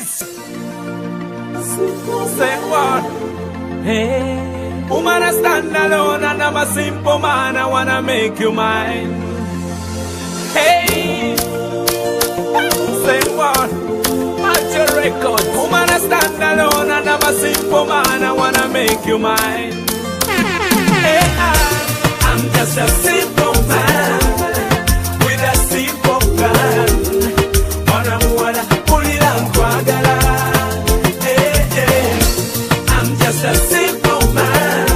Say what? Hey, woman, I stand alone and I'm a simple man. I wanna make you mine. Hey, say what? Major Records. Woman, I stand alone and I'm a simple man. I wanna make you mine. Hey, I'm just a simple man with a simple plan. Wanna pull it and kwagala. Just a simple man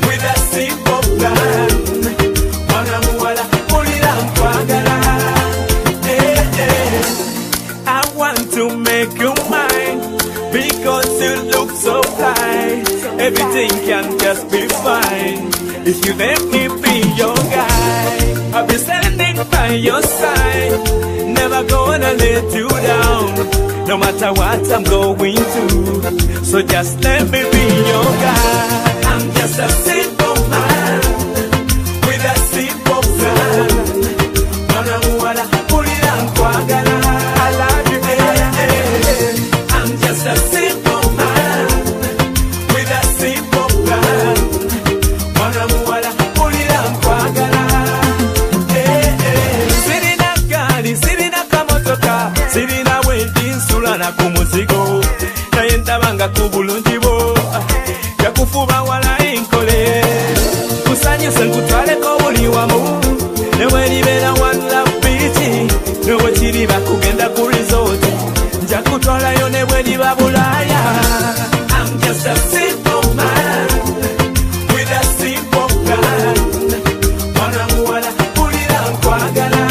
with a simple plan. Wanna pull it and kwagala. I want to make you mine because you look so fly. Everything can just be fine if you let me be your guy. I'll be standing by your side, never gonna let you down, no matter what I'm going through. So just let me be your guy. I'm just a simple man with a simple plan. Wanna pull it and kwagala. I love you, baby. I'm just a simple man with a simple plan. Wanna pull it and kwagala. Sitting a gari, sitting a kamotoka, sitting a waiting sulana kumuzigo. Tabanga kubulungi bo yakufuba wala inkole kusanye senkutwale ko buli wamu newe libera one love beat newe kiriba kugenda ku resort nja kutwalayo newe liba bulaya. I'm just a simple man with a simple plan. Wanna pull it and kwagala.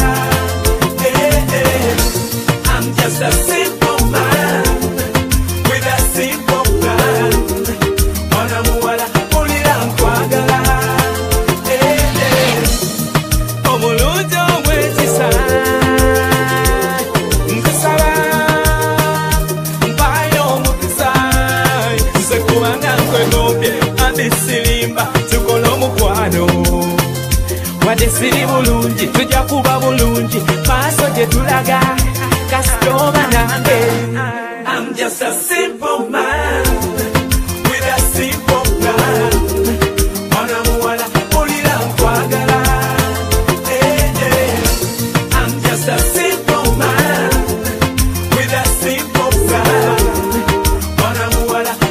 I'm just a simple man with a simple plan. Wanna pull it and kwagala. Omulujo wetisa nkasaba mpayo mukisa nsekubanga nkwegobye andisirimba tukola omukwano wadde siri bulungi tujja kuba bulungi maaso gye tulaga kasitoba nange. I'm just a simple man with a simple plan. Wanna pull it and kwagala. I'm just a simple man with a simple plan. Wanna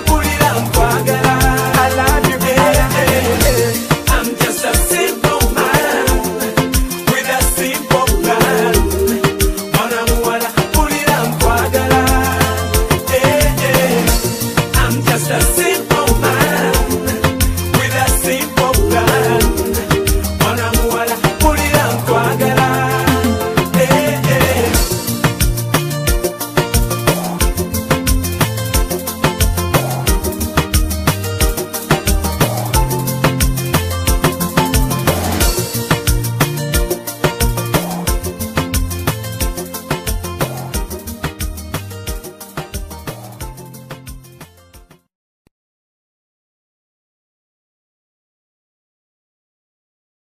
pull it and kwagala. I love you, baby. I'm just a simple man with a simple plan. Wanna pull it and kwagala. I'm just a